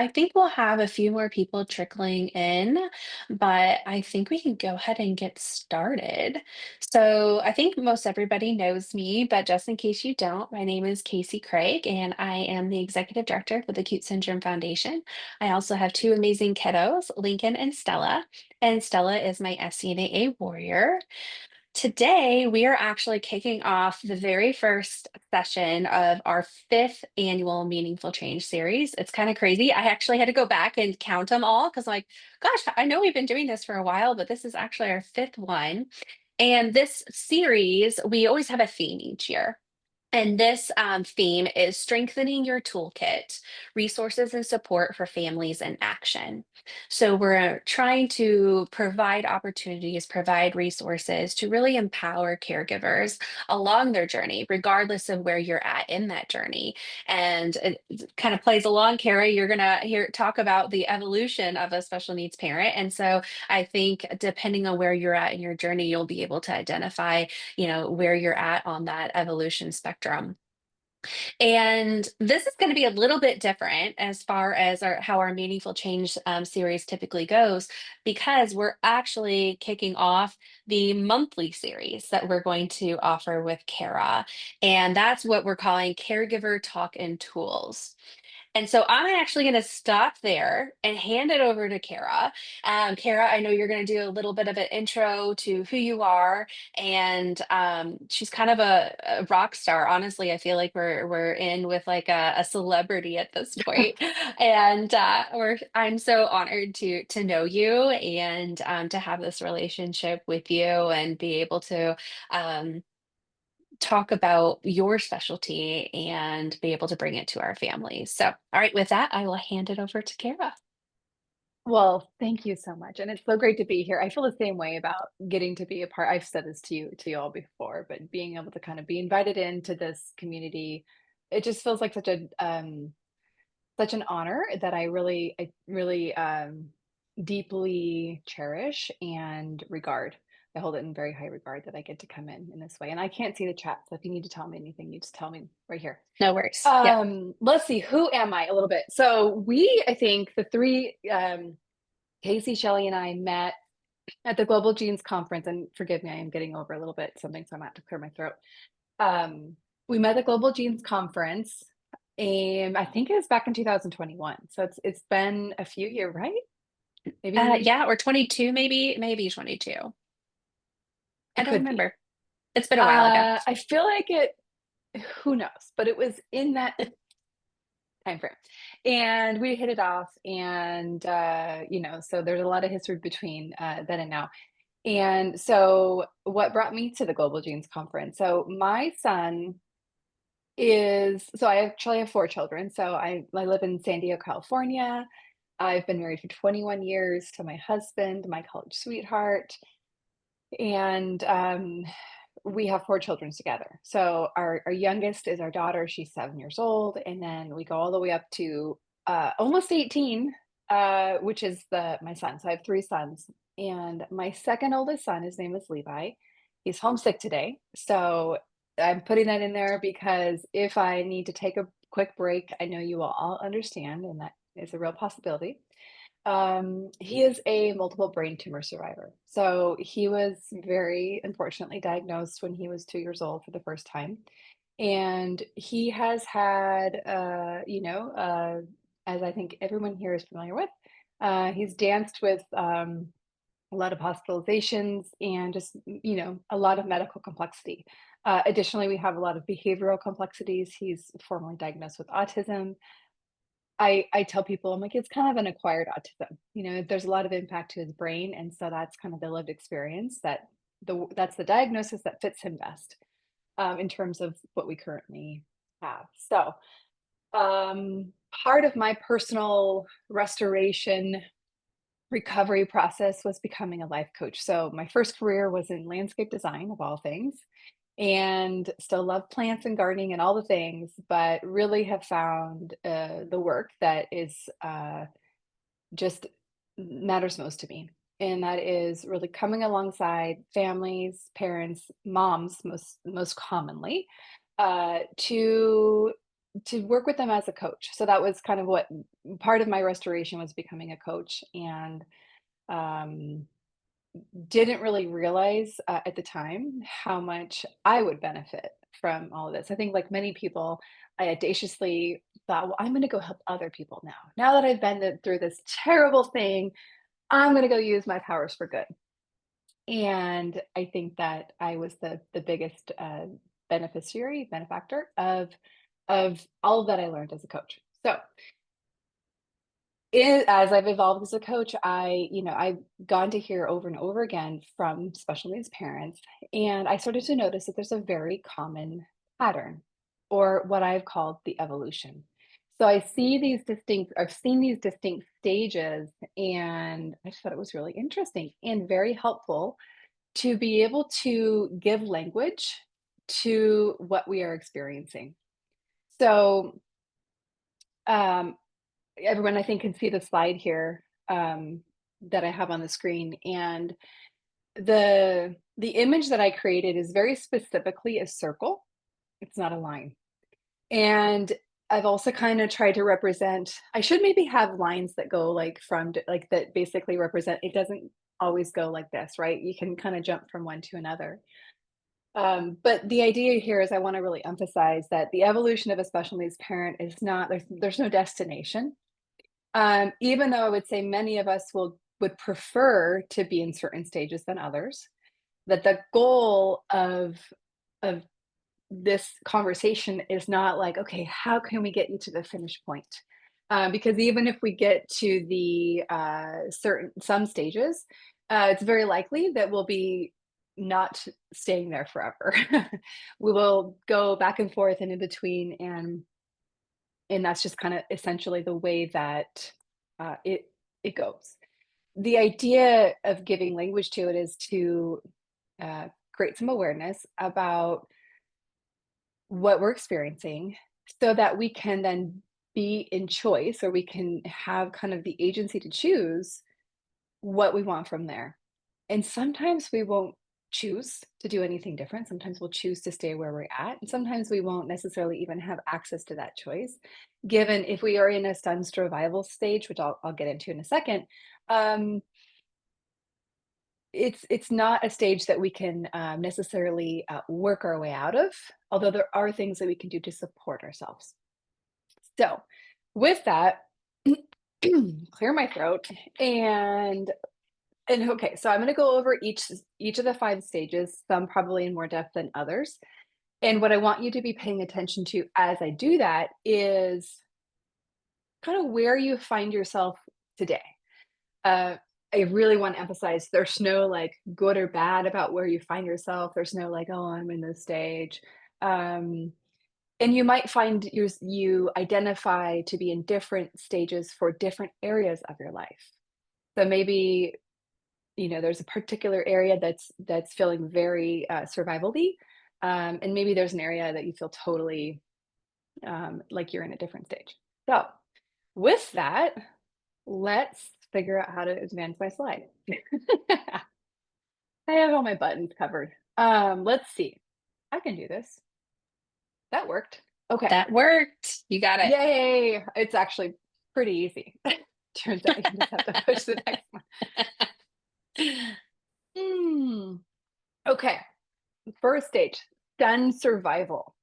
I think we'll have a few more people trickling in, but I think we can go ahead and get started. So, I think most everybody knows me, but just in case you don't, my name is Casey Craig, and I am the executive director for the Cute Syndrome Foundation. I also have two amazing kiddos, Lincoln and Stella is my SCNAA warrior. Today, we are actually kicking off the very first session of our fifth annual Meaningful Change series. It's kind of crazy. I actually had to go back and count them all because, like, gosh, I know we've been doing this for a while, but this is actually our fifth one. And this series, we always have a theme each year. And this theme is strengthening your toolkit, resources and support for families in action. So, we're trying to provide opportunities, provide resources to really empower caregivers along their journey, regardless of where you're at in that journey. And it kind of plays along, Carrie. You're going to hear talk about the evolution of a special needs parent. And so, I think depending on where you're at in your journey, you'll be able to identify where you're at on that evolution spectrum. And this is going to be a little bit different as far as how our meaningful change series typically goes, because we're actually kicking off the monthly series that we're going to offer with Kara. And that's what we're calling Caregiver Talk and Tools. And so I'm actually going to stop there and hand it over to Kara. Kara, I know you're going to do a little bit of an intro to who you are, and she's kind of a rock star. Honestly, I feel like we're in with like a celebrity at this point, and I'm so honored to know you and to have this relationship with you and be able to. Um, Talk about your specialty and be able to bring it to our families. So, all right, with that, I will hand it over to Kara. Well, thank you so much, and it's so great to be here. I feel the same way about getting to be a part. I've said this to you all before, but being able to kind of be invited into this community, it just feels like such an honor that I really deeply cherish and regard. I hold it in very high regard that I get to come in this way. And I can't see the chat, so if you need to tell me anything, you just tell me right here. No worries. Yep. Let's see, who am I a little bit? So I think the three, Casey, Shelley, and I met at the Global Genes Conference. And forgive me, I am getting over a little bit something, so I'm going to clear my throat. Um, we met at the Global Genes Conference, and I think it was back in 2021. So it's been a few years, right? Maybe Yeah, or 22, maybe 22. I it don't could be. remember. It's been a while ago. I feel like it. Who knows? But it was in that time frame, and we hit it off, and so there's a lot of history between then and now. And so, what brought me to the Global Genes Conference? So my son so I actually have 4 children. So I live in San Diego, California. I've been married for 21 years to my husband, my college sweetheart, and, we have 4 children together. So our youngest is our daughter, she's 7 years old, and then we go all the way up to, almost 18, which is my son. So I have 3 sons, and my second oldest son, his name is Levi. He's homesick today, so I'm putting that in there because if I need to take a quick break, I know you will all understand, and that is a real possibility. He is a multiple brain tumor survivor. So he was very unfortunately diagnosed when he was 2 years old for the first time. And he has had, as I think everyone here is familiar with, he's danced with a lot of hospitalizations and just, a lot of medical complexity. Additionally, we have a lot of behavioral complexities. He's formally diagnosed with autism. I tell people, I'm like, it's kind of an acquired autism. There's a lot of impact to his brain, and so that's kind of the lived experience that's the diagnosis that fits him best, in terms of what we currently have. So, part of my personal restoration recovery process was becoming a life coach. So my first career was in landscape design of all things, and still love plants and gardening and all the things, but really have found the work that is just matters most to me. And that is really coming alongside families, parents, moms, most commonly, to to work with them as a coach. So that was kind of what part of my restoration was, becoming a coach, and um, didn't really realize at the time how much I would benefit from all of this. I think, like many people, I audaciously thought, well, I'm going to go help other people now. Now that I've been through this terrible thing, I'm going to go use my powers for good. And I think that I was the biggest benefactor of all that I learned as a coach. So as I've evolved as a coach, I've gone to hear over and over again from special needs parents, and I started to notice that there's a very common pattern, or what I've called the evolution. So I've seen these distinct stages, and I just thought it was really interesting and very helpful to be able to give language to what we are experiencing. So, um, everyone, I think, can see the slide here, that I have on the screen, and the image that I created is very specifically a circle. It's not a line. And I've also kind of tried to represent, I should maybe have lines that go like like that basically represent, it doesn't always go like this, right? You can kind of jump from one to another. But the idea here is I want to really emphasize that the evolution of a special needs parent is not, there's no destination. Even though I would say many of us would prefer to be in certain stages than others, that the goal of this conversation is not like, okay, how can we get you to the finish point? Because even if we get to the certain some stages, it's very likely that we'll be not staying there forever. We will go back and forth and in between, and that's just kind of essentially the way that it goes. The idea of giving language to it is to create some awareness about what we're experiencing, so that we can then be in choice, or we can have kind of the agency to choose what we want from there. And sometimes we won't choose to do anything different. Sometimes we'll choose to stay where we're at. And sometimes we won't necessarily even have access to that choice. Given if we are in a stunned survival stage, which I'll get into in a second, um, it's not a stage that we can necessarily work our way out of, although there are things that we can do to support ourselves. So, with that, clear my throat, and okay, so I'm going to go over each of the 5 stages, some probably in more depth than others. And what I want you to be paying attention to as I do that is kind of where you find yourself today. Uh, I really want to emphasize there's no like good or bad about where you find yourself. There's no like, oh, I'm in this stage. Um, and you might find you identify to be in different stages for different areas of your life. So maybe, there's a particular area that's feeling very survival-y, and maybe there's an area that you feel totally like you're in a different stage. So with that, let's figure out how to advance my slide. I have all my buttons covered. Let's see. I can do this. That worked. Okay. That worked. You got it. Yay! It's actually pretty easy. Turns out you just have to push the next one. Hmm. Okay. First stage, stunned survival.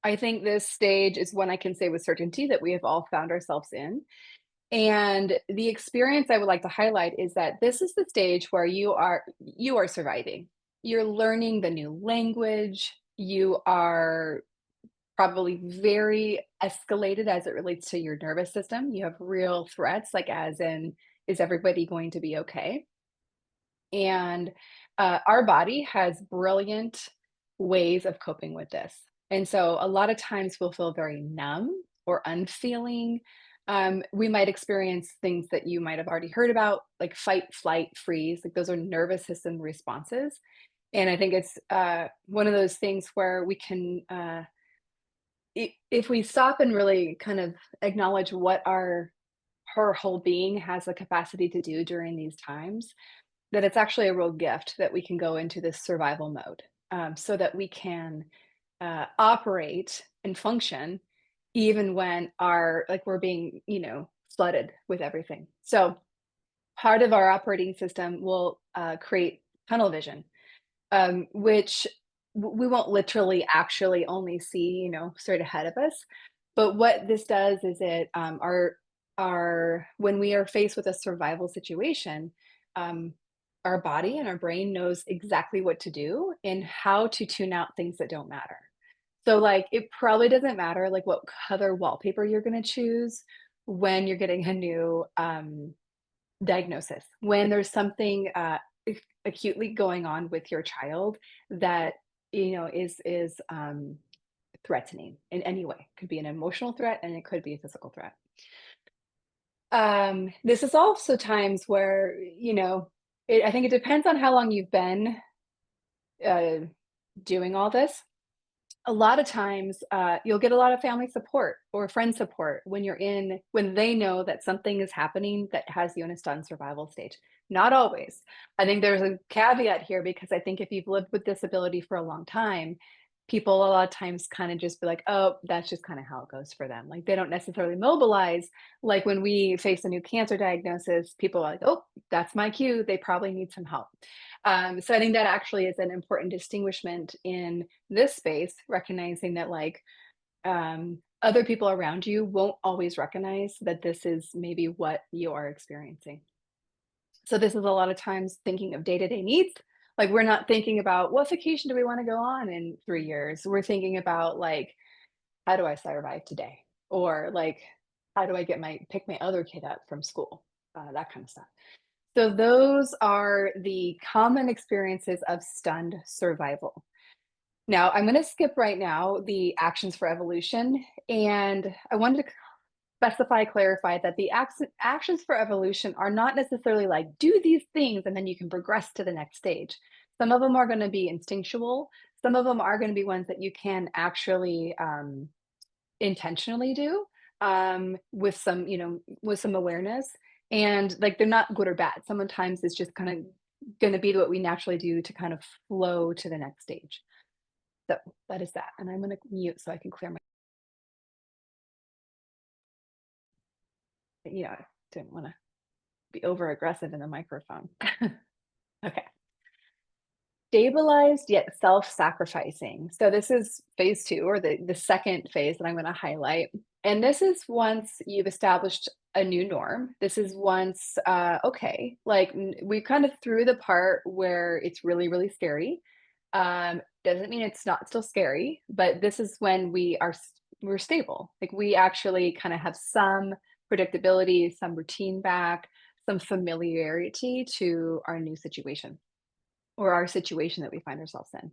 I think this stage is one I can say with certainty that we have all found ourselves in. And the experience I would like to highlight is that this is the stage where you are surviving. You're learning the new language. You are probably very escalated as it relates to your nervous system. You have real threats, like as in, is everybody going to be okay? And our body has brilliant ways of coping with this. And so a lot of times we'll feel very numb or unfeeling. We might experience things that you might have already heard about, like fight, flight, freeze. Like those are nervous system responses. And I think it's one of those things where we can, if we stop and really kind of acknowledge what our whole being has the capacity to do during these times, that it's actually a real gift that we can go into this survival mode, so that we can operate and function even when we're being, flooded with everything. So part of our operating system will create tunnel vision, which we won't literally actually only see, straight ahead of us. But what this does is our when we are faced with a survival situation, um, our body and our brain knows exactly what to do and how to tune out things that don't matter. So, like, it probably doesn't matter, like, what color wallpaper you're gonna choose when you're getting a new, diagnosis. When there's something, acutely going on with your child that, is threatening in any way. Could be an emotional threat, and it could be a physical threat. This is also times where, I think it depends on how long you've been, uh, doing all this. A lot of times, you'll get a lot of family support or friend support when they know that something is happening that has you in a stunned survival stage. Not always. I think there's a caveat here because I think if you've lived with disability for a long time, people a lot of times kind of just be like, oh, that's just kind of how it goes for them. Like they don't necessarily mobilize. Like when we face a new cancer diagnosis, people are like, oh, that's my cue. They probably need some help. So I think that actually is an important distinguishment in this space, recognizing that other people around you won't always recognize that this is maybe what you are experiencing. So this is a lot of times thinking of day-to-day needs. Like we're not thinking about what vacation do we want to go on in 3 years. We're thinking about like, how do I survive today? Or like, how do I pick my other kid up from school? That kind of stuff. So those are the common experiences of stunned survival. Now, I'm going to skip right now the actions for evolution, and I wanted to clarify that the actions for evolution are not necessarily like do these things and then you can progress to the next stage. Some of them are going to be instinctual. Some of them are going to be ones that you can actually intentionally do with some awareness. And like they're not good or bad. Sometimes it's just kind of going to be what we naturally do to kind of flow to the next stage. So that is that. And I'm going to mute so I can clear my, I didn't want to be over aggressive in the microphone. Okay. Stabilized yet self-sacrificing. So this is phase 2 or the second phase that I'm gonna highlight. And this is once you've established a new norm. This is once, okay, like we kind of through the part where it's really, really scary. Doesn't mean it's not still scary, but this is when we're stable. Like we actually kind of have some predictability, some routine back, some familiarity to our new situation or our situation that we find ourselves in.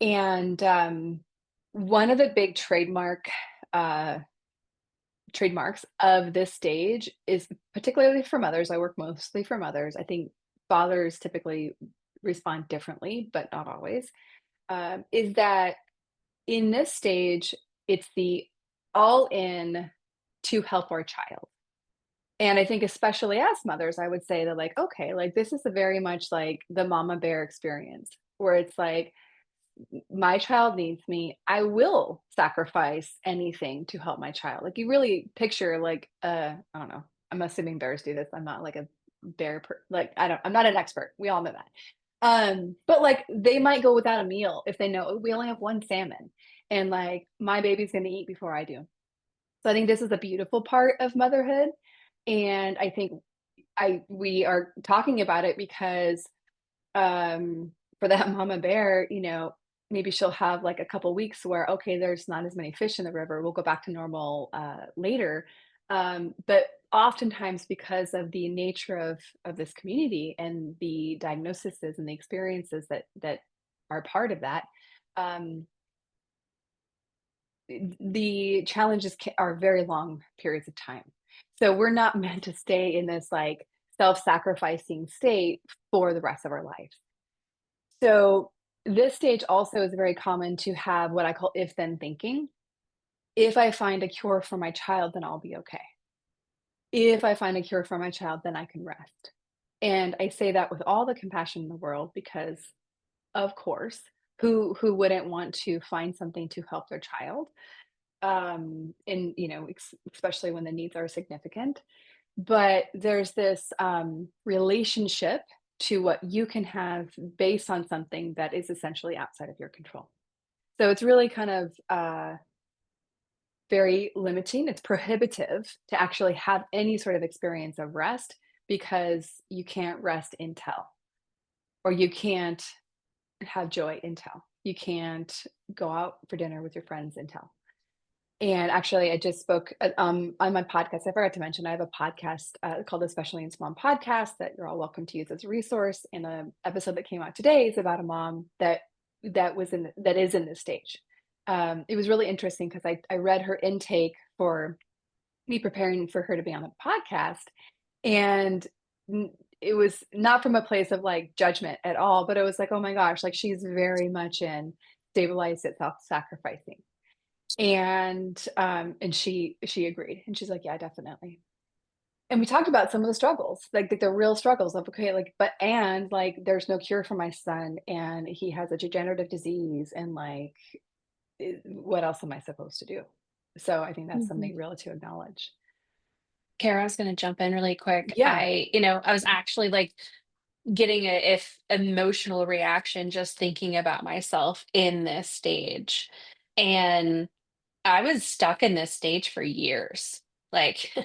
And one of the big uh, trademarks of this stage is particularly for mothers. I work mostly for mothers. I think fathers typically respond differently, but not always. Is that in this stage, it's the all in to help our child. And I think especially as mothers, I would say that like, okay, like this is a very much like the mama bear experience where it's like my child needs me. I will sacrifice anything to help my child. Like you really picture like I don't know. I'm assuming bears do this. I'm not like a like I'm not an expert. We all know that. But like they might go without a meal if they know we only have one salmon and like my baby's going to eat before I do. So I think this is a beautiful part of motherhood and I think I we are talking about it because for that mama bear, maybe she'll have like a couple weeks where okay, there's not as many fish in the river. We'll go back to normal later. But oftentimes because of the nature of this community and the diagnoses and the experiences that are part of that, um, the challenges are very long periods of time. So we're not meant to stay in this like self-sacrificing state for the rest of our life. So this stage also is very common to have what I call if then thinking. If I find a cure for my child, then I'll be okay. If I find a cure for my child, then I can rest. And I say that with all the compassion in the world because of course, who wouldn't want to find something to help their child? and, especially when the needs are significant. But there's this, relationship to what you can have based on something that is essentially outside of your control. So it's really kind of, very limiting. It's prohibitive to actually have any sort of experience of rest because you can't rest until, or you can't have joy until. You can't go out for dinner with your friends until. And actually, I just spoke, on my podcast. I forgot to mention I have a podcast, called the Special Needs Mom Podcast that you're all welcome to use as a resource. And the episode that came out today is about a mom that is in this stage. It was really interesting because I read her intake for me preparing for her to be on the podcast, and it was not from a place of like judgment at all, but it was like, oh my gosh, like she's very much in stabilized yet self-sacrificing. And she agreed, and she's like, "Yeah, definitely." And we talked about some of the struggles, like the real struggles of, okay, like, but and like, there's no cure for my son, and he has a degenerative disease, and like, what else am I supposed to do? So I think that's Mhm. something real to acknowledge. Kara, I was gonna jump in really quick. Yeah. I was actually like getting a if emotional reaction just thinking about myself in this stage. And I was stuck in this stage for years. Like,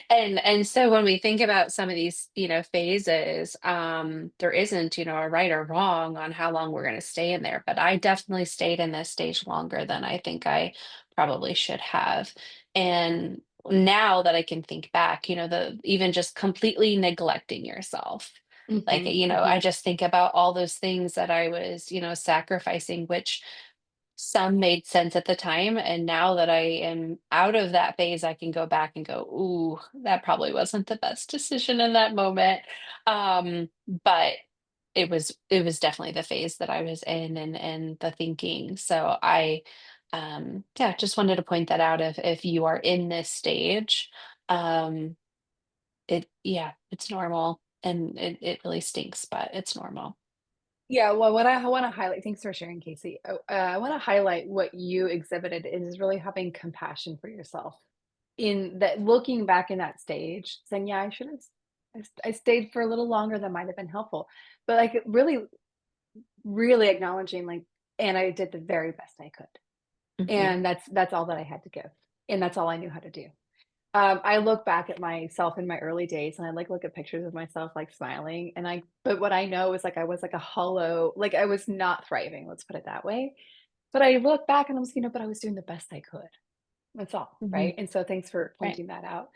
and so when we think about some of these, phases, there isn't, a right or wrong on how long we're going to stay in there. But I definitely stayed in this stage longer than I think I probably should have. And now that I can think back, the even just completely neglecting yourself. Like, Mhm, I mhm. just think about all those things that I was, sacrificing, which some made sense at the time, and now that I am out of that phase, I can go back and go, "Ooh, that probably wasn't the best decision in that moment." But it was definitely the phase that I was in and the thinking. So yeah, just wanted to point that out if you are in this stage, um, yeah, it's normal and it really stinks, but it's normal. Yeah, well, what I wanna highlight, thanks for sharing, Casey. I wanna highlight what you exhibited is really having compassion for yourself. In that, looking back in that stage, saying, "Yeah, I should have I stayed for a little longer, that might have been helpful." But, like, really, really acknowledging, like, "And I did the very best I could." Mhm, And that's all that I had to give, and that's all I knew how to do. I look back at myself in my early days, and I, like, look at pictures of myself, like, smiling, and but what I know is, like, I was like a hollow, like, I was not thriving, let's put it that way. But I look back and I was, but I was doing the best I could. That's all, mhm, right? And so thanks for right. pointing that out.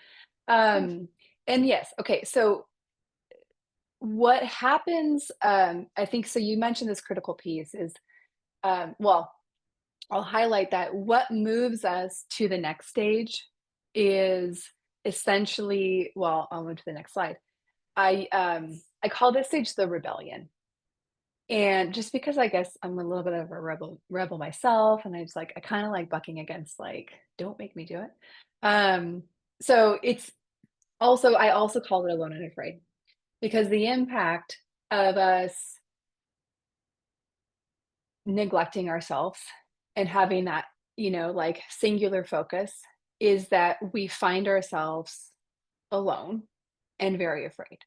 Yeah. Um, and yes, okay, so what happens, I think, so you mentioned this critical piece is, well, I'll highlight that what moves us to the next stage is essentially, well, I'll move to the next slide. I call this stage the rebellion. And just because I guess I'm a little bit of a rebel myself, and I just like, I kind of like bucking against, like, don't make me do it. Um, so it's also, I also call it alone and afraid, because the impact of us neglecting ourselves and having that, like, singular focus is that we find ourselves alone and very afraid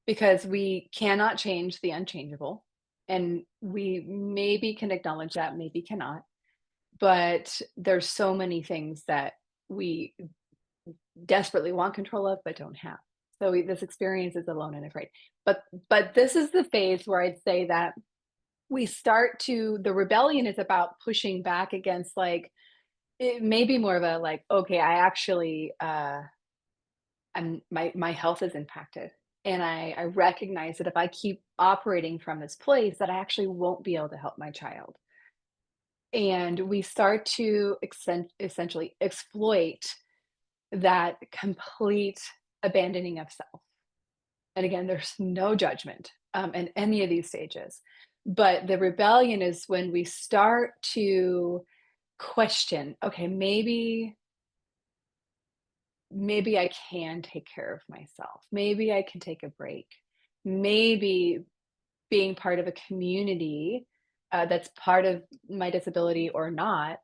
because we cannot change the unchangeable. And we maybe can acknowledge that, maybe cannot. But there's so many things that we desperately want control of but don't have. So this experience is alone and afraid. But this is the phase where I'd say that we start to the rebellion is about pushing back against, like, it may be more of a, like, okay, I actually, my health is impacted, and I recognize that if I keep operating from this place, that I actually won't be able to help my child. And we start to essentially exploit that complete abandoning of self. And again, there's no judgment, in any of these stages. But the rebellion is when we start to question, okay, maybe I can take care of myself. Maybe I can take a break. Maybe being part of a community, that's part of my disability or not,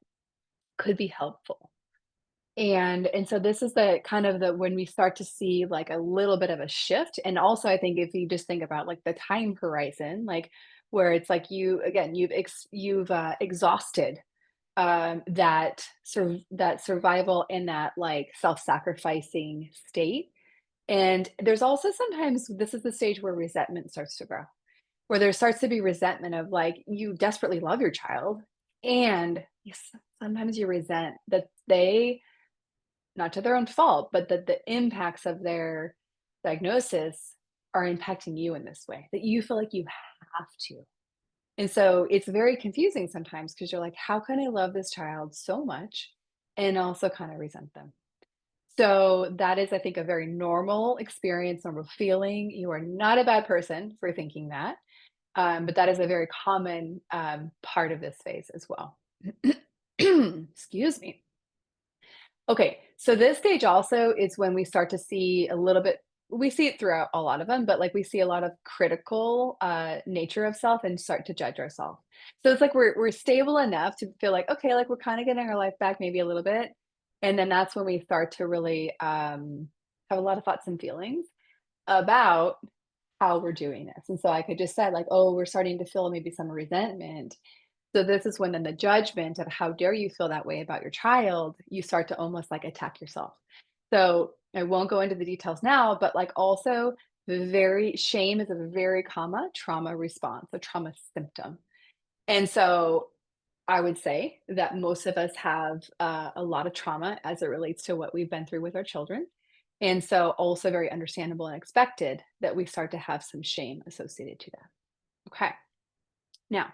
could be helpful. And so this is the kind of the when we start to see like a little bit of a shift. And also I think if you just think about like the time horizon, like where it's like you again, you've exhausted that survival in that like self-sacrificing state. And there's also sometimes this is the stage where resentment starts to grow, where there starts to be resentment of like you desperately love your child and sometimes you resent that they, not to their own fault, but that the impacts of their diagnosis are impacting you in this way, that you feel like you have to. And so it's very confusing sometimes because you're like, how can I love this child so much and also kind of resent them? So that is, I think, a very normal experience, normal feeling. You are not a bad person for thinking that. But that is a very common part of this phase as well. Excuse me. Okay, so this stage also is when we start to see a little bit we see it throughout a lot of them, but, like, we see a lot of critical, nature of self and start to judge ourselves. So it's like we're stable enough to feel like, "Okay, like, we're kinda getting our life back maybe a little bit," and then that's when we start to really, have a lot of thoughts and feelings about how we're doing this, and so I could just say, like, "Oh, we're starting to feel maybe some resentment." So this is when then the judgment of how dare you feel that way about your child, you start to almost like attack yourself. So I won't go into the details now, but like also the very shame is a very trauma response, a trauma symptom. And so I would say that most of us have a lot of trauma as it relates to what we've been through with our children. And so also very understandable and expected that we start to have some shame associated to that. Okay. Now,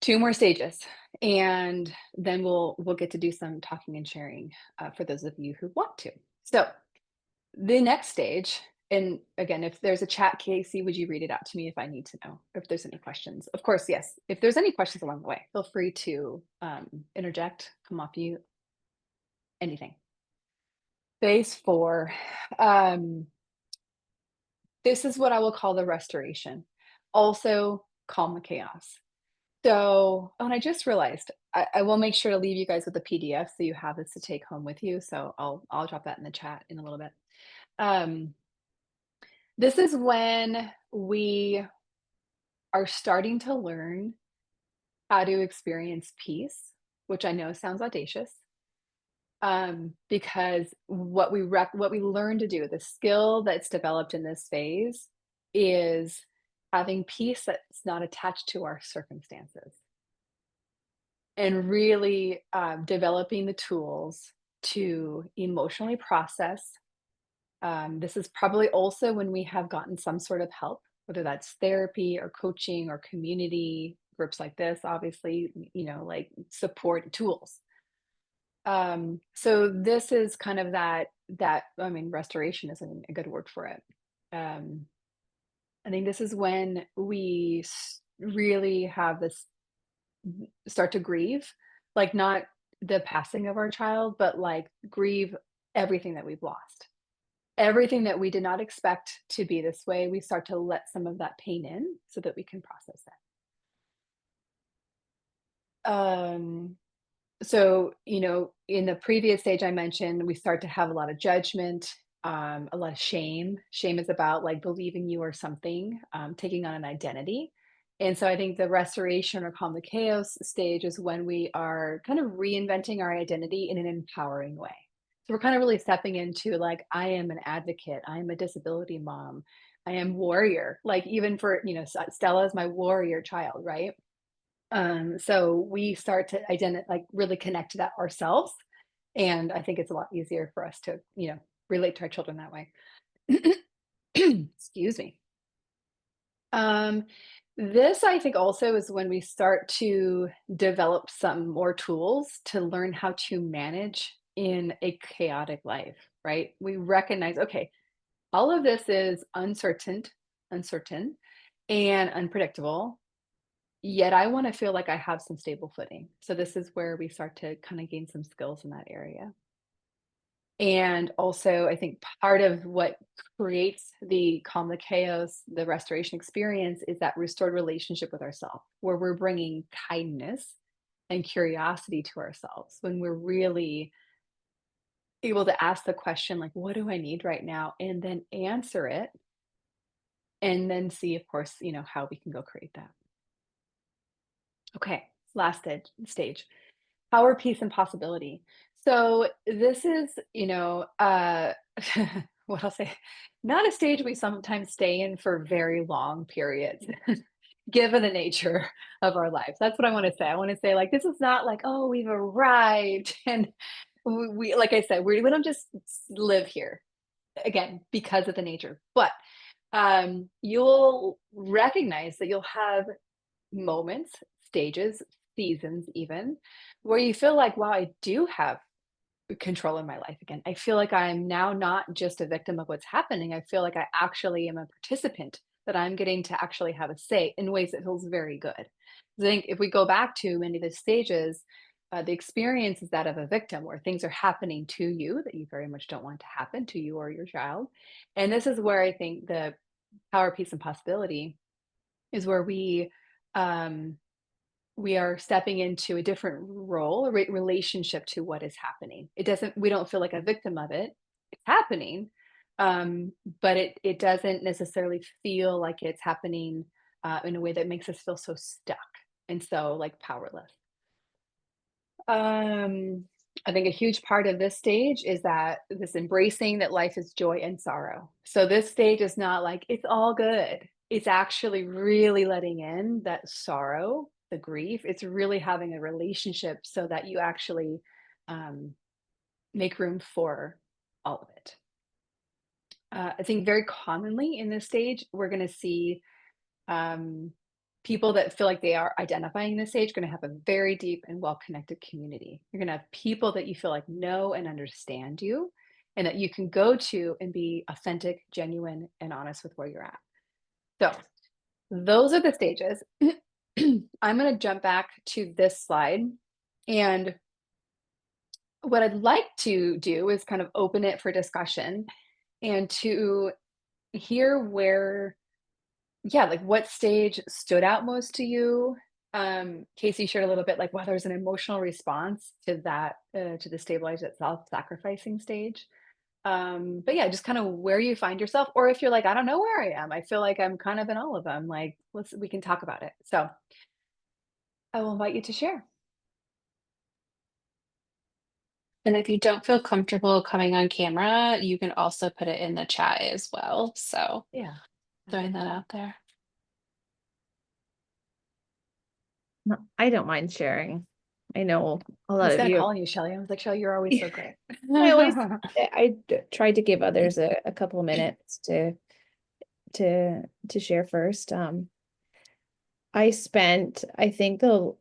2 more stages, and then we'll get to do some talking and sharing, for those of you who want to. So, the next stage and again, if there's a chat, Casey, would you read it out to me if I need to know if there's any questions? Of course, yes. If there's any questions along the way, feel free to, interject, come off mute, anything. Phase 4, um, this is what I will call the restoration. Also, calm the chaos. So oh, and I just realized I will make sure to leave you guys with a PDF so you have this to take home with you. So I'll drop that in the chat in a little bit. Um, this is when we are starting to learn how to experience peace, which I know sounds audacious. Because what we learn to do, the skill that's developed in this phase is having peace that's not attached to our circumstances. And really, developing the tools to emotionally process. This is probably also when we have gotten some sort of help, whether that's therapy or coaching or community groups like this, obviously, like support tools. So this is kind of that I mean, restoration isn't a good word for it. Um, I think this is when we really have this start to grieve, like, not the passing of our child, but, like, grieve everything that we've lost. Everything that we did not expect to be this way, we start to let some of that pain in so that we can process it. So, in the previous stage I mentioned, we start to have a lot of judgment, a lot of shame. Shame is about like believing you are something, taking on an identity. And so I think the restoration or calm the chaos stage is when we are kind of reinventing our identity in an empowering way. So we're kind of really stepping into like, I am an advocate, I am a disability mom, I am warrior. Like even for, Stella is my warrior child, right? So we start to like really connect to that ourselves. And I think it's a lot easier for us to, relate to our children that way. Excuse me. Um, this I think also is when we start to develop some more tools to learn how to manage in a chaotic life, right? We recognize, okay, all of this is uncertain and unpredictable. Yet I wanna feel like I have some stable footing. So this is where we start to kinda gain some skills in that area. And also, I think part of what creates the calm the chaos, the restoration experience is that restored relationship with ourselves, where we're bringing kindness and curiosity to ourselves when we're really able to ask the question, like, what do I need right now? And then answer it. And then see, of course, how we can go create that. Okay, last stage. Power, peace, and possibility. So this is, what I'll say, not a stage we sometimes stay in for very long periods, given the nature of our lives. That's what I want to say. I want to say, like, this is not like, oh, we've arrived, and like I said, we don't just live here again because of the nature, but you'll recognize that you'll have moments, stages, seasons, even where you feel like, wow, I do have control in my life again. I feel like I'm now not just a victim of what's happening. I feel like I actually am a participant, that I'm getting to actually have a say in ways that feels very good. I think if we go back to many of the stages, the experience is that of a victim where things are happening to you that you very much don't want to happen to you or your child. And this is where I think the power, peace, and possibility is where um, we are stepping into a different role, a relationship to what is happening. We don't feel like a victim of it. It's happening, but it doesn't necessarily feel like it's happening in a way that makes us feel so stuck and so like powerless. Um, I think a huge part of this stage is that this embracing that life is joy and sorrow. So this stage is not like it's all good. It's actually really letting in that sorrow, the grief. It's really having a relationship so that you actually um, make room for all of it. I think very commonly in this stage, we're going to see um, people that feel like they are identifying this age going to have a very deep and well-connected community. You're going to have people that you feel like know and understand you and that you can go to and be authentic, genuine, and honest with where you're at. So those are the stages. I'm going to jump back to this slide. And what I'd like to do is kind of open it for discussion and to hear where yeah, like what stage stood out most to you? Casey shared a little bit like, wow, there's an emotional response to that, to the stabilize that self-sacrificing stage. But yeah, just kind of where you find yourself, or if you're like, I don't know where I am. I feel like I'm kind of in all of them. Like, we can talk about it. So I will invite you to share. And if you don't feel comfortable coming on camera, you can also put it in the chat as well. So Yeah, throwing that absolutely. out there. No, I don't mind sharing. I know a I lot was of gonna you. call on you, Shelly. I was like, Shelly, you're always so great. I always tried to give others a couple of minutes to share first. I spent, I think so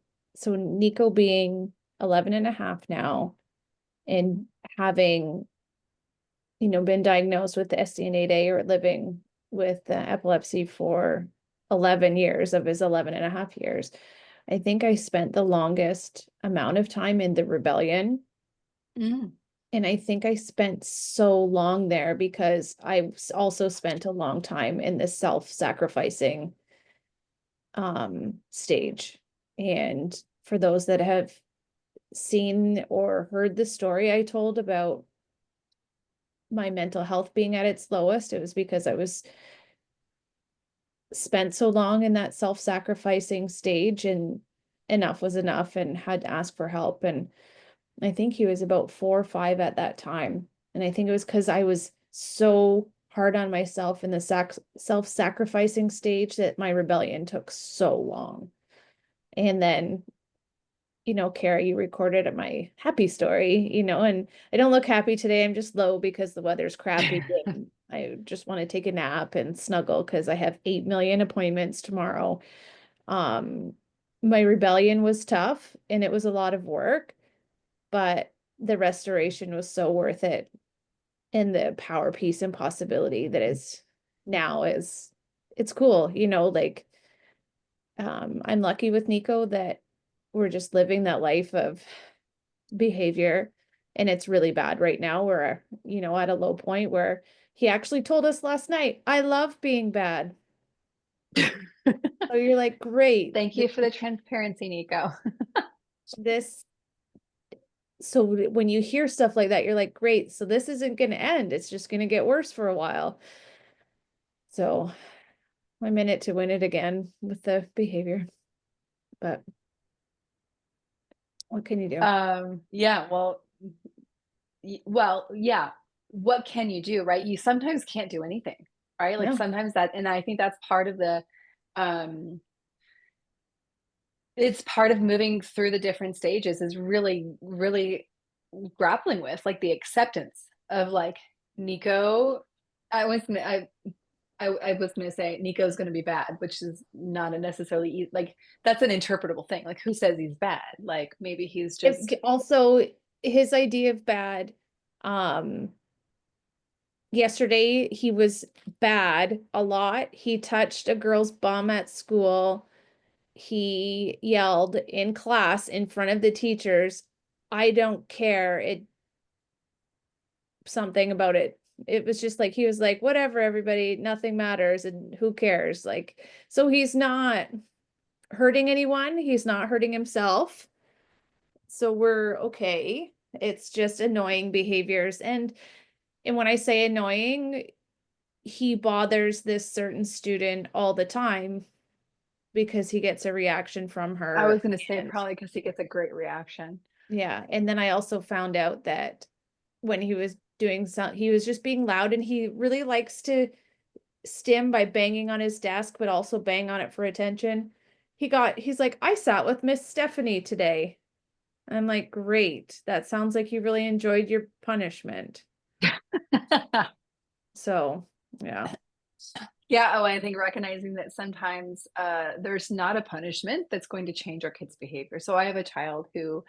Nico being 11 and a half now and having, been diagnosed with the SDNA or living with epilepsy for 11 years of his 11 and a half years. I think I spent the longest amount of time in the rebellion. Mm, And I think I spent so long there because I also spent a long time in this self-sacrificing stage. And for those that have seen or heard the story I told about my mental health being at its lowest, it was because I was spent so long in that self-sacrificing stage and enough was enough and had to ask for help. And I think he was about 4 or 5 at that time. And I think it was because I was so hard on myself in the self-sacrificing stage that my rebellion took so long. And then, Carrie, you recorded my happy story, and I don't look happy today. I'm just low because the weather's crappy. And I just want to take a nap and snuggle because I have 8 million appointments tomorrow. Um, my rebellion was tough and it was a lot of work, but the restoration was so worth it. And the power, peace, and possibility that is now is it's cool, like I'm lucky with Nico that we're just living that life of behavior. And it's really bad right now. We're, at a low point where he actually told us last night, I love being bad. So you're like, great. thank you for the transparency, Nico. This So when you hear stuff like that, you're like, great, so this isn't going to end. It's just going to get worse for a while. So I'm in it to win it again with the behavior, but what can you do? Yeah, well, yeah. What can you do, right? You sometimes can't do anything, right? Like No, sometimes that, and I think that's part of the, um, it's part of moving through the different stages is really, really grappling with like the acceptance of like Nico. I was gonna, I was gonna say Nico's gonna be bad, which is not a necessarily like that's an interpretable thing. Like who says he's bad? Like maybe he's just also his idea of bad, um, yesterday he was bad a lot. He touched a girl's bum at school. He yelled in class in front of the teachers, I don't care. It something about it. It was just like he was like, whatever, everybody, nothing matters and who cares? Like, so he's not hurting anyone, he's not hurting himself. So we're okay. It's just annoying behaviors. And when I say annoying, he bothers this certain student all the time because he gets a reaction from I was her. gonna say And probably because he gets a great reaction. yeah, and then I also found out that when he was doing some, he was just being loud, and he really likes to stim by banging on his desk, but also bang on it for attention. He's like, I sat with Miss Stephanie today. I'm like, great. That sounds like you really enjoyed your punishment. So, yeah. Yeah, oh, I think recognizing that sometimes there's not a punishment that's going to change our kids' behavior. So I have a child who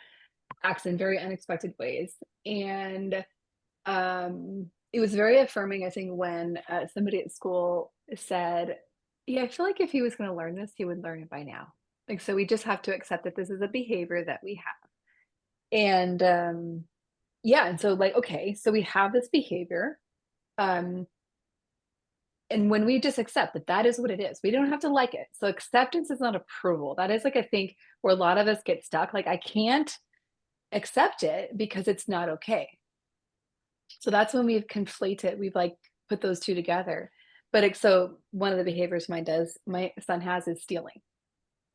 acts in very unexpected ways, and it was very affirming, I think, when somebody at school said, "Yeah, I feel like if he was going to learn this, he would learn it by now." Like, so we just have to accept that this is a behavior that we have, and yeah, and so like, okay, so we have this behavior. Um, and when we just accept that that is what it is, we don't have to like it. So acceptance is not approval. That is like I think where a lot of us get stuck. Like I can't accept it because it's not okay. So that's when we've conflated, we've like put those two together. But so one of the behaviors my son has is stealing.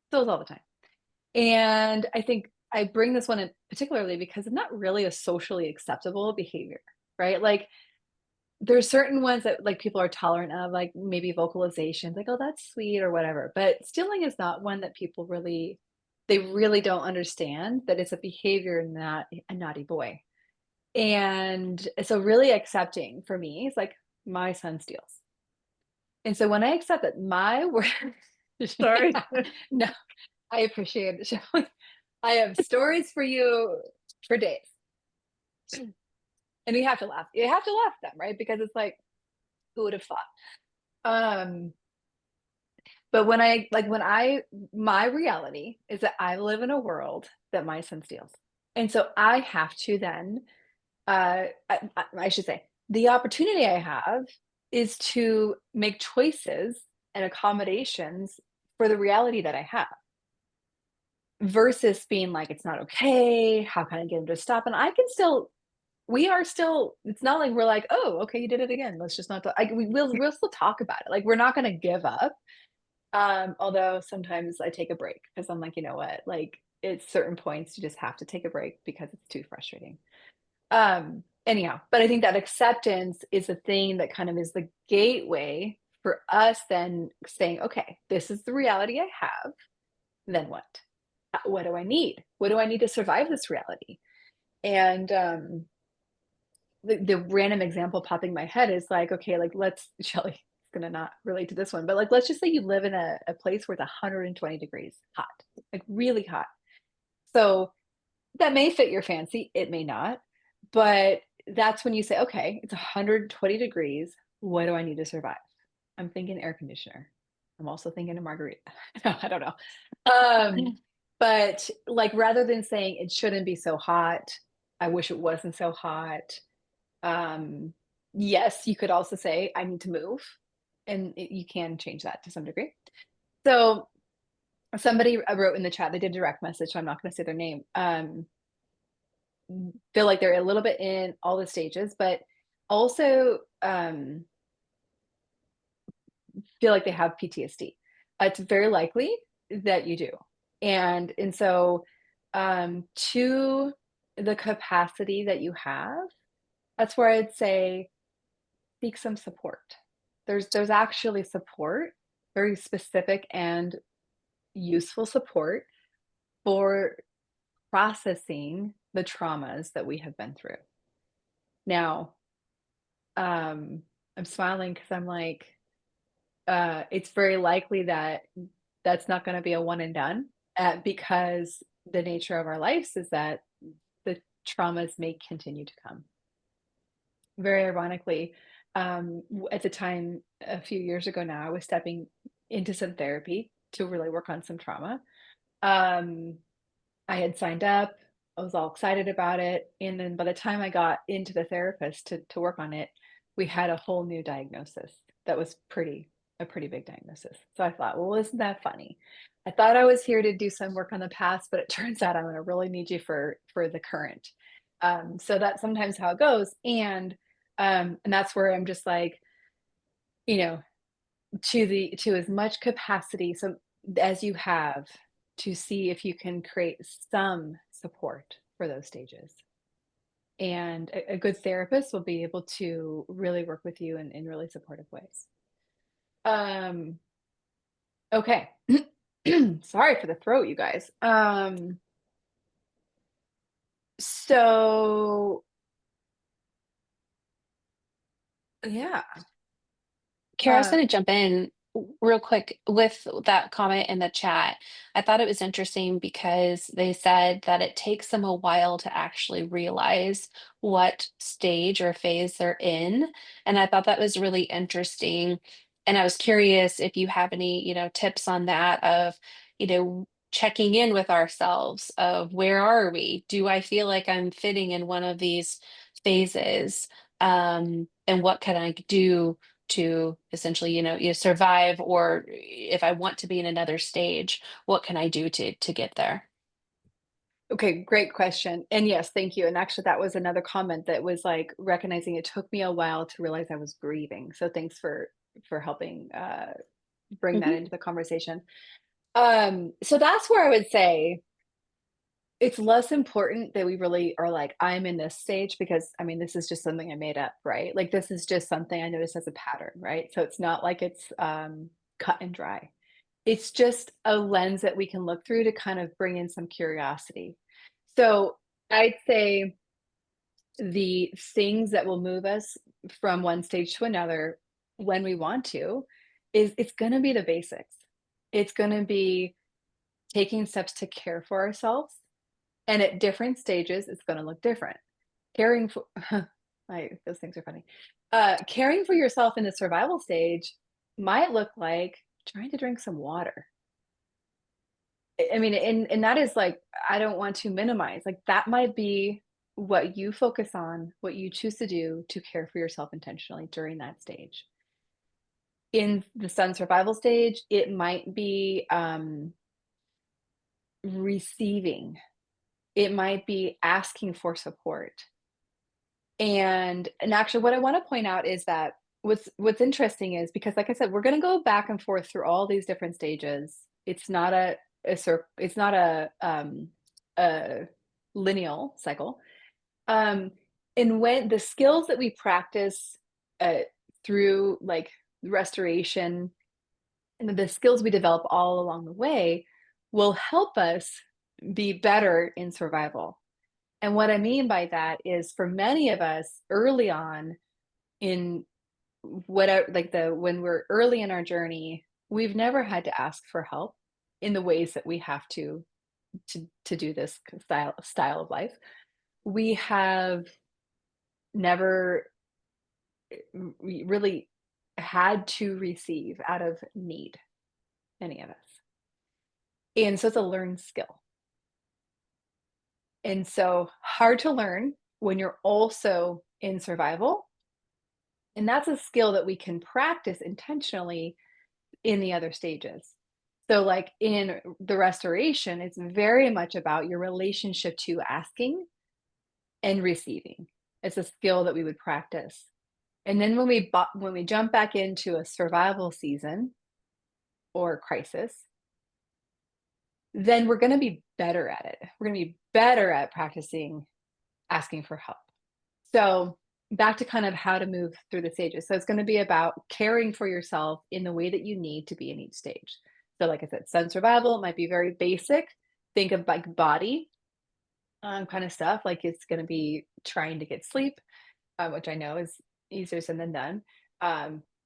Steals all the time. And I think I bring this one in particularly because it's not really a socially acceptable behavior, right? Like there's certain ones that like people are tolerant of, like maybe vocalizations, like, oh, that's sweet or whatever. But stealing is not one that people really, they really don't understand that it's a behavior, not a naughty boy. And so really accepting for me is like my son steals. And so when I accept that my word, Sorry. yeah, no, I appreciate it, Shelley. I have stories for you for days. And you have to laugh. You have to laugh at them, right? Because it's like, who would have thought? Um, but my reality is that I live in a world that my son steals. And so I have to then, I should say, the opportunity I have is to make choices and accommodations for the reality that I have versus being like, it's not okay. How can I get him to stop? And I can still, we are still, it's not like we're like, oh, okay, you did it again. Let's just not, like, we'll still talk about it. Like, we're not going to give up. Although sometimes I take a break because I'm like, you know what? Like, it's certain points you just have to take a break because it's too frustrating. Anyhow, but I think that acceptance is a thing that kind of is the gateway for us then saying, okay, this is the reality I have. Then what? What do I need? What do I need to survive this reality? And the random example popping in my head is like, okay, like let's Shelly, it's gonna not relate to this one, but like let's just say you live in a place where it's 120 degrees hot, like really hot. So that may fit your fancy, it may not, but that's when you say, okay, it's 120 degrees. What do I need to survive? I'm thinking air conditioner. I'm also thinking a margarita. No, I don't know. But like rather than saying it shouldn't be so hot, I wish it wasn't so hot. Um, yes, you could also say I need to move, and you can change that to some degree. So somebody wrote in the chat, they did a direct message, so I'm not going to say their name. feel like they're a little bit in all the stages, but also feel like they have PTSD. It's very likely that you do. And so to the capacity that you have, that's where I'd say seek some support. There's actually support, very specific and useful support for processing the traumas that we have been through. Now, I'm smiling because I'm like, it's very likely that that's not going to be a one and done because the nature of our lives is that the traumas may continue to come. Very ironically, at the time a few years ago now, I was stepping into some therapy to really work on some trauma. Um, I had signed up, I was all excited about it, and then by the time I got into the therapist to work on it, we had a whole new diagnosis that was a pretty big diagnosis. So I thought, "Well, isn't that funny?" I thought I was here to do some work on the past, but it turns out I'm gonna really need you for the current. So that's sometimes how it goes, and that's where I'm just like, you know, to as much capacity so as you have to see if you can create some support for those stages. And a good therapist will be able to really work with you in really supportive ways. Um, okay. Sorry for the throat, you guys. So yeah. Kara's Uh, going to jump in real quick with that comment in the chat. I thought it was interesting because they said that it takes them a while to actually realize what stage or phase they're in. And I thought that was really interesting. And I was curious if you have any, tips on that of, checking in with ourselves of where are we? Do I feel like I'm fitting in one of these phases? And what can I do to essentially, you survive, or if I want to be in another stage, what can I do to get there? okay, great question. And yes, thank you. And actually, that was another comment that was like recognizing it took me a while to realize I was grieving. So thanks for helping bring that Mhm. into the conversation. So that's where I would say it's less important that we really are like, I'm in this stage because I mean, this is just something I made up, right? Like this is just something I noticed as a pattern, right? So it's not like it's cut and dry. It's just a lens that we can look through to kind of bring in some curiosity. So I'd say the things that will move us from one stage to another when we want to is it's going to be the basics. It's going to be taking steps to care for ourselves, and at different stages it's going to look different. Caring for those things are funny. Caring for yourself in the survival stage might look like trying to drink some water. I mean, and that is like, I don't want to minimize, like, that might be what you focus on, what you choose to do to care for yourself intentionally during that stage. In the sun survival stage, it might be, receiving, it might be asking for support. And actually what I wanna point out is that what's interesting is because like I said, we're gonna go back and forth through all these different stages. It's not it's not a lineal cycle. Um, and when the skills that we practice, uh, through, like, restoration and the skills we develop all along the way will help us be better in survival. And what I mean by that is for many of us early on in whatever like the when we're early in our journey, we've never had to ask for help in the ways that we have to do this style of life. We have never really had to receive out of need, any of us. And so it's a learned skill. And so hard to learn when you're also in survival. And that's a skill that we can practice intentionally in the other stages. So, like in the restoration, it's very much about your relationship to asking and receiving. It's a skill that we would practice. And then when we jump back into a survival season or crisis, then we're going to be better at it. We're going to be better at practicing asking for help. So, back to kind of how to move through the stages. So, it's going to be about caring for yourself in the way that you need to be in each stage. So, like I said, sun survival might be very basic. Think of like body kind of stuff. Like it's going to be trying to get sleep, which I know is easier said than done.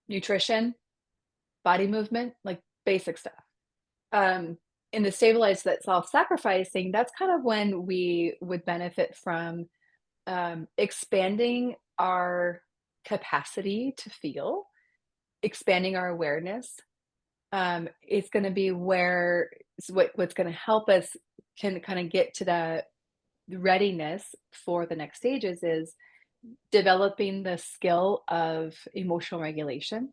Nutrition, body movement, like basic stuff. Um, in the stabilize that self-sacrificing, that's kind of when we would benefit from expanding our capacity to feel, expanding our awareness. It's going to be where what's going to help us can kind of get to that readiness for the next stages is developing the skill of emotional regulation.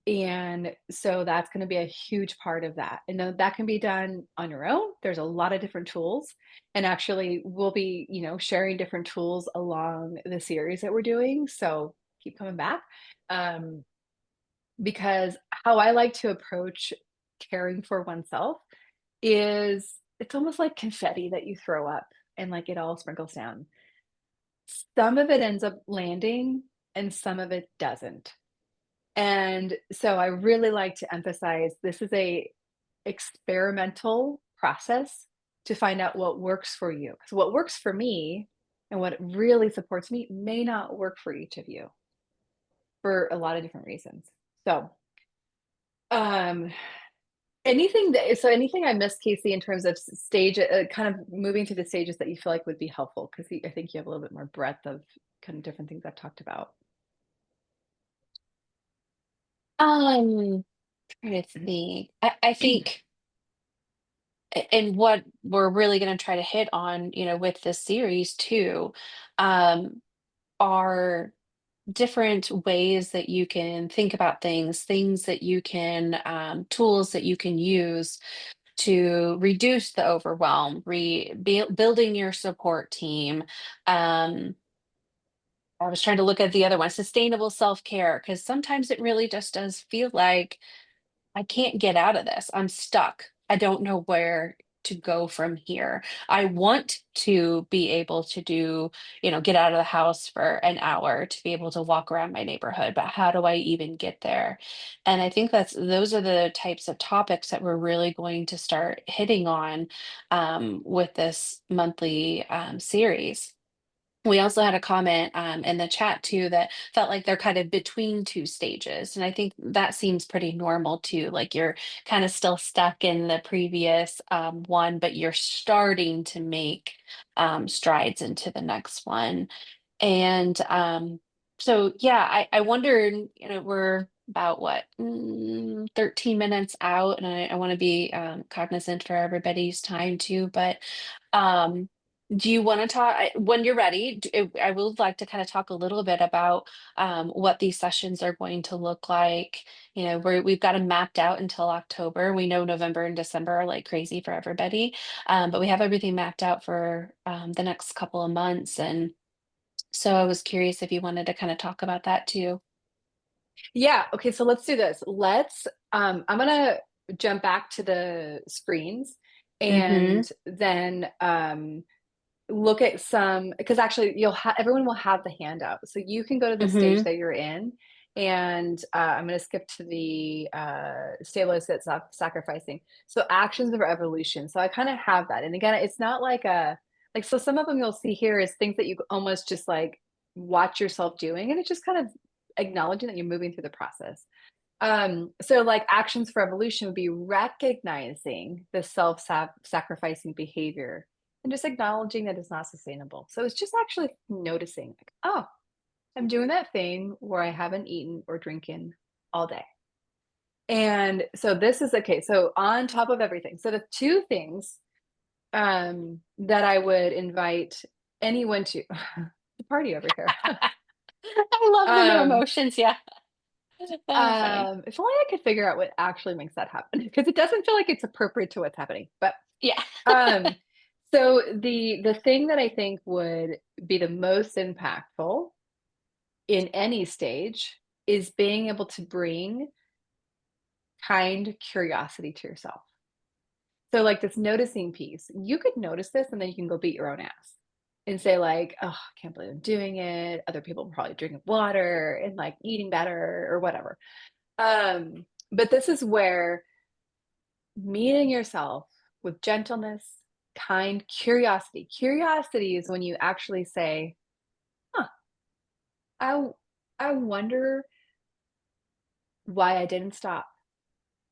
And so that's going to be a huge part of that. And then that can be done on your own. There's a lot of different tools. And actually, we'll be, sharing different tools along the series that we're doing. So keep coming back. Um, because how I like to approach caring for oneself is it's almost like confetti that you throw up and like it all sprinkles down. Some of it ends up landing and some of it doesn't. And so I really like to emphasize this is a experimental process to find out what works for you. Because what works for me and what really supports me may not work for each of you for a lot of different reasons. So, um, anything I missed, Casey, in terms of stage, kind of moving through the stages that you feel like would be helpful? Because I think you have a little bit more breadth of kind of different things I've talked about. Um, trying to think. I think, and what we're really going to try to hit on, with this series too, um, are different ways that you can think about things that you can, tools that you can use to reduce the overwhelm, building your support team. Um, I was trying to look at the other one, sustainable self care, because sometimes it really just does feel like I can't get out of this. I'm stuck. I don't know where to go from here. I want to be able to get out of the house for an hour to be able to walk around my neighborhood, but how do I even get there? And I think those are the types of topics that we're really going to start hitting on with this monthly series. We also had a comment in the chat too that felt like they're kind of between two stages. And I think that seems pretty normal too. Like you're kind of still stuck in the previous one, but you're starting to make strides into the next one. And so, yeah, I wondered, we're about what, 13 minutes out, and I want to be cognizant for everybody's time too. But um, do you want to talk when you're ready? I would like to kind of talk a little bit about what these sessions are going to look like. We've got them mapped out until October. We know November and December are like crazy for everybody, but we have everything mapped out for the next couple of months. And so I was curious if you wanted to kind of talk about that too. Yeah. Okay. So let's do this. I'm going to jump back to the screens Mm-hmm. and then look at some, because actually everyone will have the handout. So you can go to the stage Mm-hmm. that you're in. And I'm going to skip to the stabilize it, sacrificing. So actions of evolution. So I kind of have that. And again, it's not like, so some of them you'll see here is things that you almost just like watch yourself doing. And it's just kind of acknowledging that you're moving through the process. So like actions for evolution would be recognizing the self-sacrificing behavior and just acknowledging that it's not sustainable. So it's just actually noticing, like, oh, I'm doing that thing where I haven't eaten or drinking all day. And so this is okay. So on top of everything, so the two things that I would invite anyone to the party over here. I love the new um, emotions. Yeah. Oh, funny. if only I could figure out what actually makes that happen, because it doesn't feel like it's appropriate to what's happening. But Yeah. um, So the thing that I think would be the most impactful in any stage is being able to bring kind curiosity to yourself. So, like, this noticing piece, you could notice this and then you can go beat your own ass and say, like, "Oh, I can't believe I'm doing it. Other people are probably drinking water and like eating better or whatever." But this is where meeting yourself with gentleness, kind curiosity. Curiosity is when you actually say, "Huh, I I wonder why I didn't stop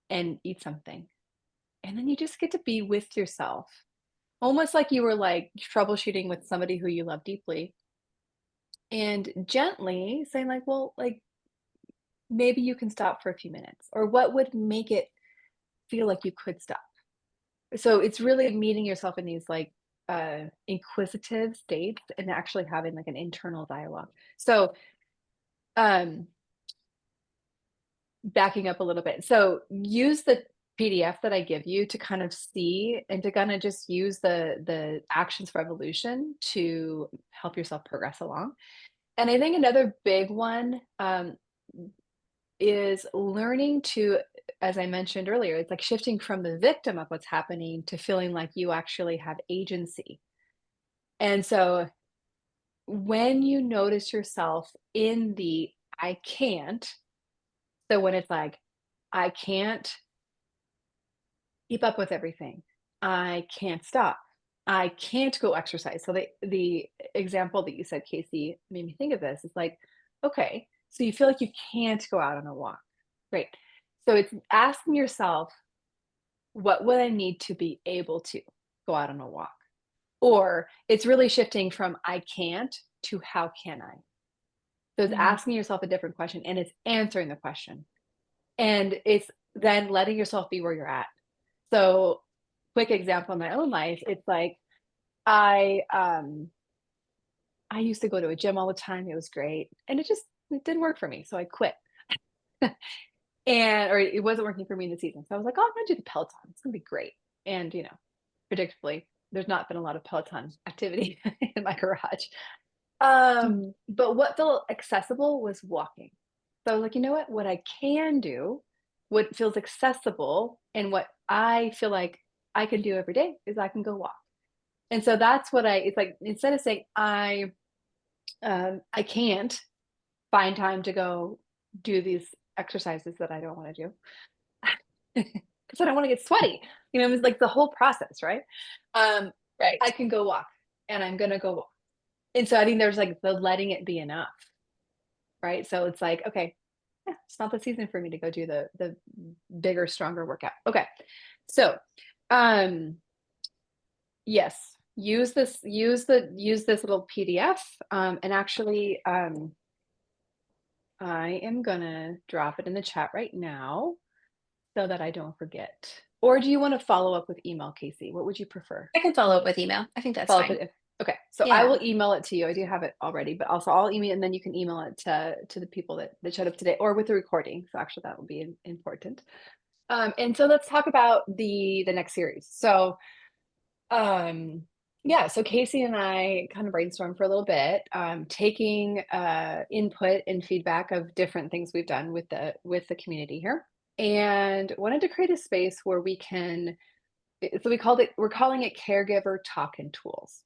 and eat something." And then you just get to be with yourself. Almost like you were, like, troubleshooting with somebody who you love deeply, and gently saying, like, "Well, like, maybe you can stop for a few minutes," or what would make it feel like you could stop? So, it's really meeting yourself in these, like, inquisitive states and actually having, like, an internal dialogue. So, um, backing up a little bit. So, use the PDF that I give you to kind of see and to kinda just use the actions for evolution to help yourself progress along. And I think another big one, is learning to, as I mentioned earlier, it's like shifting from the victim of what's happening to feeling like you actually have agency. And so when you notice yourself in the I can't, so when it's like, I can't keep up with everything. I can't stop. I can't go exercise. So the example that you said, Casey, made me think of this. It's like, okay, so you feel like you can't go out on a walk. Great. So it's asking yourself, what would I need to be able to go out on a walk? Or it's really shifting from I can't to how can I? So it's Mhm. asking yourself a different question and it's answering the question. And it's then letting yourself be where you're at. So, quick example in my own life, it's like I I used to go to a gym all the time. It was great. And it didn't work for me. So I quit. And or it wasn't working for me in the season. So I was like, "Oh, I'm gonna do the Peloton. It's gonna be great." And predictably, there's not been a lot of Peloton activity in my garage. But what felt accessible was walking. So I was like, you know what? What I can do, what feels accessible and what I feel like I can do every day is I can go walk. And so that's what it's like instead of saying I can't find time to go do these exercises that I don't want to do because I don't want to get sweaty. It's like the whole process, right? Um, Right. I can go walk and I'm gonna go walk. And so I think there's like the letting it be enough, right? So it's like, okay, yeah, it's not the season for me to go do the bigger, stronger workout. Okay. So, um, yes, use this little PDF, and actually, I am gonna drop it in the chat right now so that I don't forget. Or do you want to follow up with email, Casey? What would you prefer? I can follow up with email. I think that's Follow up fine. with okay. So I Yeah. will email it to you. I do have it already, but also I'll email and then you can email it to the people that showed up today or with the recording. So actually that will be important. And so let's talk about the next series. So um yeah, so Casey and I kind of brainstormed for a little bit, taking input and feedback of different things we've done with the community here, and wanted to create a space where we can. So we're calling it caregiver talk and tools.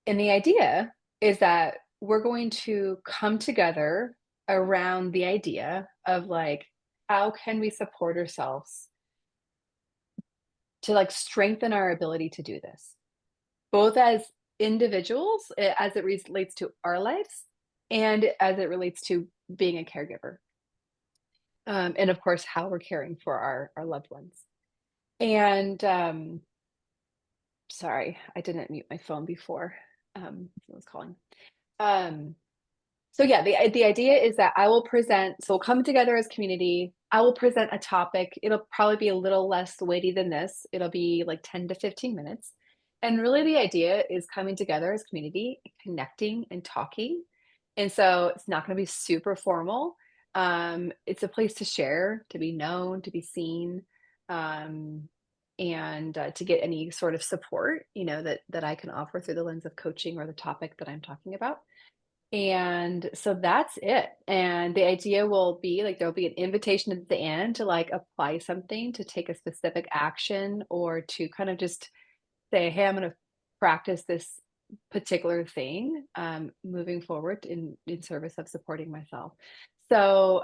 And the idea is that we're going to come together around the idea of like, how can we support ourselves to like strengthen our ability to do this, both as individuals, as it relates to our lives, and as it relates to being a caregiver. And of course, how we're caring for our loved ones. And sorry, I didn't mute my phone before someone was calling. Um, So yeah, the idea is that I will present, so we'll come together as community. I will present a topic. It'll probably be a little less weighty than this. It'll be like 10 to 15 minutes. And really the idea is coming together as community, connecting and talking. And so it's not going to be super formal. It's a place to share, to be known, to be seen. Um, and to get any sort of support, that I can offer through the lens of coaching or the topic that I'm talking about. And so that's it. And the idea will be like there'll be an invitation at the end to like apply something, to take a specific action, or to kind of just say, hey, I'm going to practice this particular thing moving forward in service of supporting myself. So,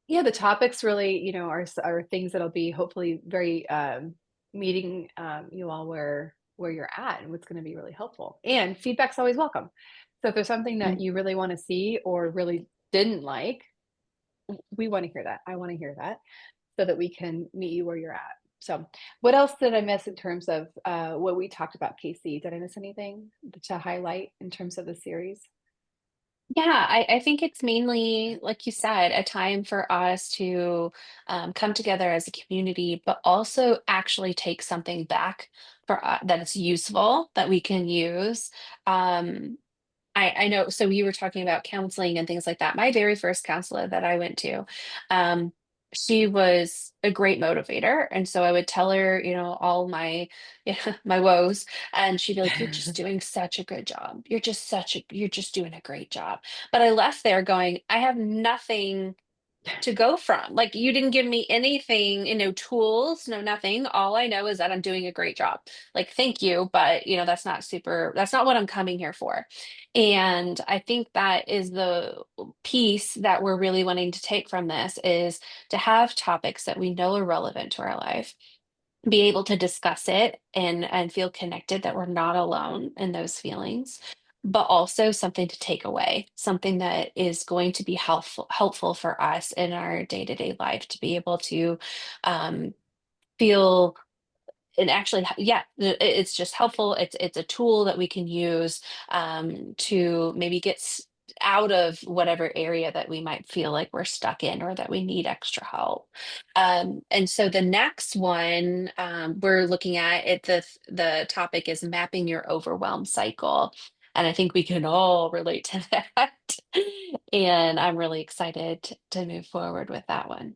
yeah, the topics really, are things that'll be hopefully very meeting you all where you're at, and what's going to be really helpful. And feedback's always welcome. So if there's something that Mm. you really want to see or really didn't like, we want to hear that. I want to hear that so that we can meet you where you're at. So, what else did I miss in terms of what we talked about, Casey? Did I miss anything to highlight in terms of the series? Yeah, I think it's mainly, like you said, a time for us to come together as a community, but also actually take something back that is useful that we can use. Um, I know, so you were talking about counseling and things like that. My very first counselor that I went to, um, she was a great motivator. And so I would tell her, all my my woes, and she'd be like, "You're just doing such a good job. You're just doing a great job." But I left there going, I have nothing to go from. Like, you didn't give me anything, no tools, no nothing. All I know is that I'm doing a great job. Like, thank you, but that's not what I'm coming here for. And I think that is the piece that we're really wanting to take from this, is to have topics that we know are relevant to our life, be able to discuss it and feel connected that we're not alone in those feelings, but also something to take away, something that is going to be helpful for us in our day-to-day life, to be able to um, feel, and actually, yeah, it's just helpful. It's a tool that we can use to maybe out of whatever area that we might feel like we're stuck in, or that we need extra help. And so the next one, we're looking at it. The topic is mapping your overwhelm cycle, and I think we can all relate to that. And I'm really excited to move forward with that one.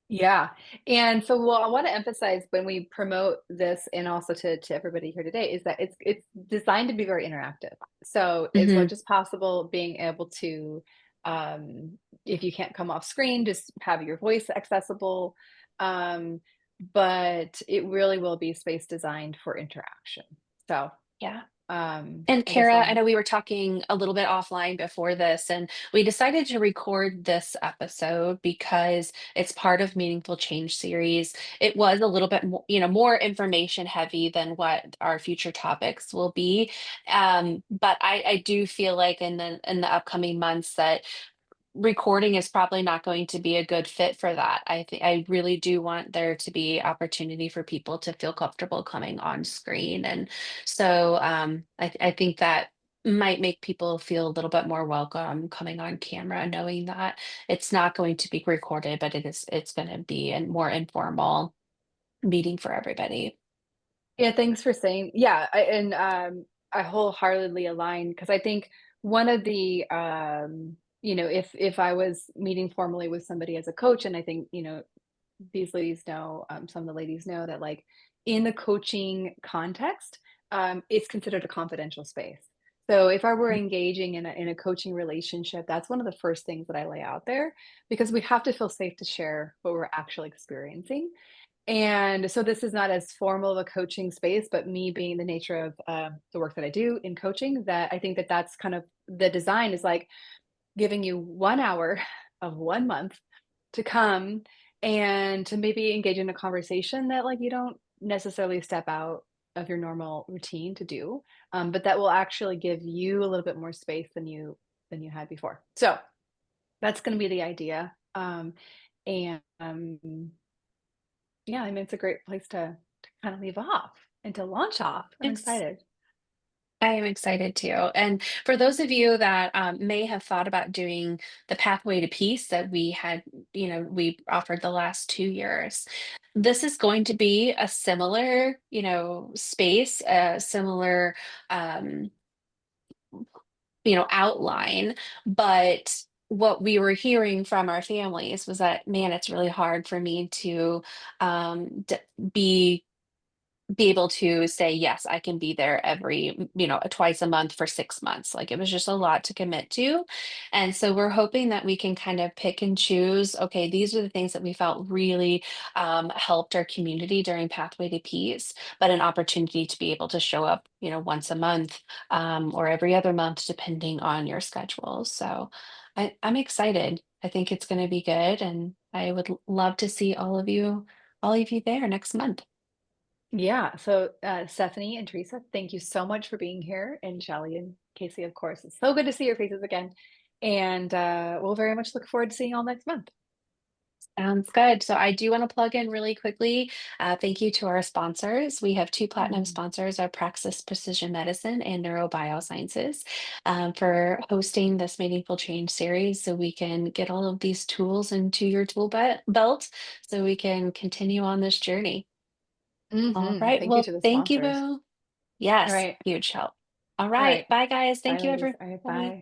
Yeah. And so well, I want to emphasize when we promote this, and also to everybody here today, is that it's designed to be very interactive. So as Hmm. much as possible, being able to if you can't come off screen, just have your voice accessible. Um, but it really will be space designed for interaction. So Yeah. And I guess Kara, I I'll know we were talking a little bit offline before this, and we decided to record this episode because it's part of Meaningful Change series. It was a little bit more, more information heavy than what our future topics will be. But I do feel like in the upcoming months that recording is probably not going to be a good fit for that. I think I really do want there to be opportunity for people to feel comfortable coming on screen. And so I think that might make people feel a little bit more welcome coming on camera, knowing that it's not going to be recorded, but it's going to be a more informal meeting for everybody. Yeah, thanks for saying. Yeah, I wholeheartedly align, because I think one of the if I was meeting formally with somebody as a coach, and I think these ladies know, some of the ladies know that, like, in the coaching context, it's considered a confidential space. So if I were engaging in a coaching relationship, that's one of the first things that I lay out there, because we have to feel safe to share what we're actually experiencing. And so this is not as formal of a coaching space, but me being the nature of the work that I do in coaching, that I think that that's kind of the design, is like giving you 1 hour of 1 month to come and to maybe engage in a conversation that, like, you don't necessarily step out of your normal routine to do, but that will actually give you a little bit more space than you had before. So that's going to be the idea. And yeah, I mean, it's a great place to kind of leave off and to launch off. I'm Yes. excited. I am excited too. And for those of you that may have thought about doing the Pathway to Peace that we offered the last 2 years, this is going to be a similar, space, a similar, um, outline, but what we were hearing from our families was that, man, it's really hard for me to be able to say, yes, I can be there twice a month for 6 months. Like it was just a lot to commit to. And so we're hoping that we can kind of pick and choose. Okay, these are the things that we felt really helped our community during Pathway to Peace, but an opportunity to be able to show up, once a month or every other month, depending on your schedule. So I'm excited. I think it's going to be good. And I would love to see all of you there next month. Yeah. So, Stephanie and Teresa, thank you so much for being here. And Shelly and Casey, of course. It's so good to see your faces again. And we'll very much look forward to seeing you all next month. Sounds good. So I do want to plug in really quickly. Thank you to our sponsors. We have two platinum Mhm. sponsors, our Praxis Precision Medicine and Neurobiosciences, for hosting this Meaningful Change series so we can get all of these tools into your belt so we can continue on this journey. All right. Thank you Well, to the thank you, sponsors. Boo. All Yes, right. huge help. All All right. right. Bye, guys. Bye, Thank you, ladies. All right. everybody. Bye.